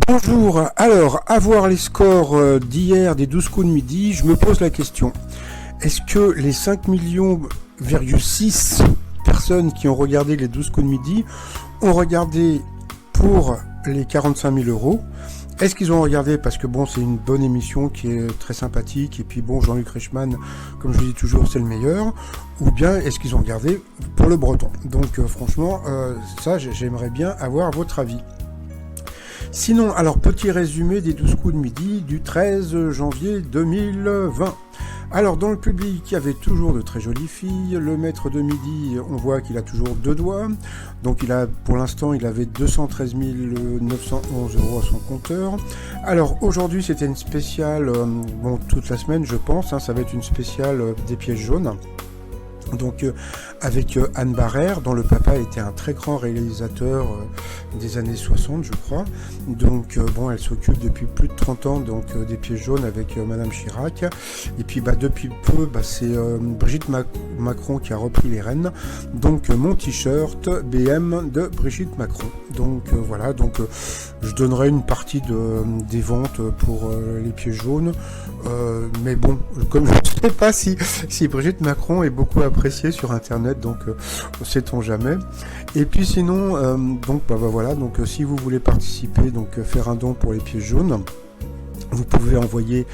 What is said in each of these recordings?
Bonjour, alors, à voir les scores d'hier des 12 coups de midi, je me pose la question. Est-ce que les 5 millions,6 personnes qui ont regardé les 12 coups de midi ont regardé pour les 45 000 euros? Est-ce qu'ils ont regardé parce que bon, c'est une bonne émission qui est très sympathique et puis bon, Jean-Luc Reichmann, comme je le dis toujours, c'est le meilleur? Ou bien est-ce qu'ils ont regardé pour le breton? Donc franchement, ça j'aimerais bien avoir votre avis. Sinon, alors petit résumé des 12 coups de midi du 13 janvier 2020. Alors dans le public, il y avait toujours de très jolies filles. Le maître de midi, on voit qu'il a toujours 2 doigts. Donc pour l'instant, il avait 213 911 euros à son compteur. Alors aujourd'hui, c'était une spéciale, toute la semaine je pense, ça va être une spéciale des pièges jaunes. Donc avec Anne Barrère, dont le papa était un très grand réalisateur des années 60, je crois. Donc elle s'occupe depuis plus de 30 ans des pièges jaunes avec Madame Chirac. Et puis depuis peu, c'est Brigitte Macron qui a repris les rênes. Donc mon t-shirt BM de Brigitte Macron. Donc voilà, je donnerai une partie des ventes pour les pièges jaunes. Mais bon, comme je ne sais pas si Brigitte Macron est beaucoup appréciée sur internet, donc sait-on jamais. Et puis sinon, si vous voulez participer, faire un don pour les pièges jaunes, vous pouvez envoyer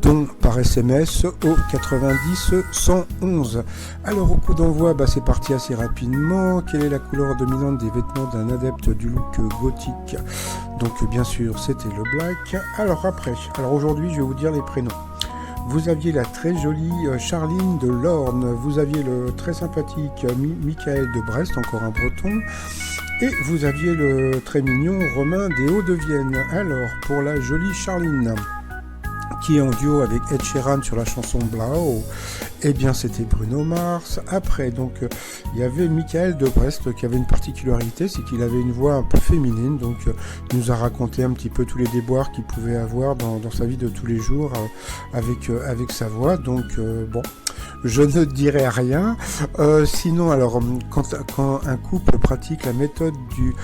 don par SMS au 90 111. Alors au coup d'envoi, c'est parti assez rapidement. Quelle est la couleur dominante des vêtements d'un adepte du look gothique? Donc bien sûr c'était le black. Alors aujourd'hui je vais vous dire les prénoms. Vous aviez la très jolie Charline de l'Orne, vous aviez le très sympathique Michael de Brest, encore un breton, et vous aviez le très mignon Romain des Hauts-de-Vienne. Alors, pour la jolie Charline, qui est en duo avec Ed Sheeran sur la chanson Blau, eh bien c'était Bruno Mars. Après, il y avait Michael de Brest qui avait une particularité, c'est qu'il avait une voix un peu féminine, il nous a raconté un petit peu tous les déboires qu'il pouvait avoir dans sa vie de tous les jours avec sa voix, je ne dirai rien. Sinon, alors, quand un couple pratique la méthode du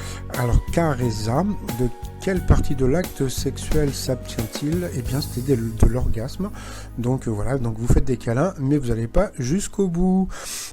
Careza, de quelle partie de l'acte sexuel s'abstient-il? Eh bien, c'était de l'orgasme. Donc vous faites des câlins, mais vous n'allez pas jusqu'au bout.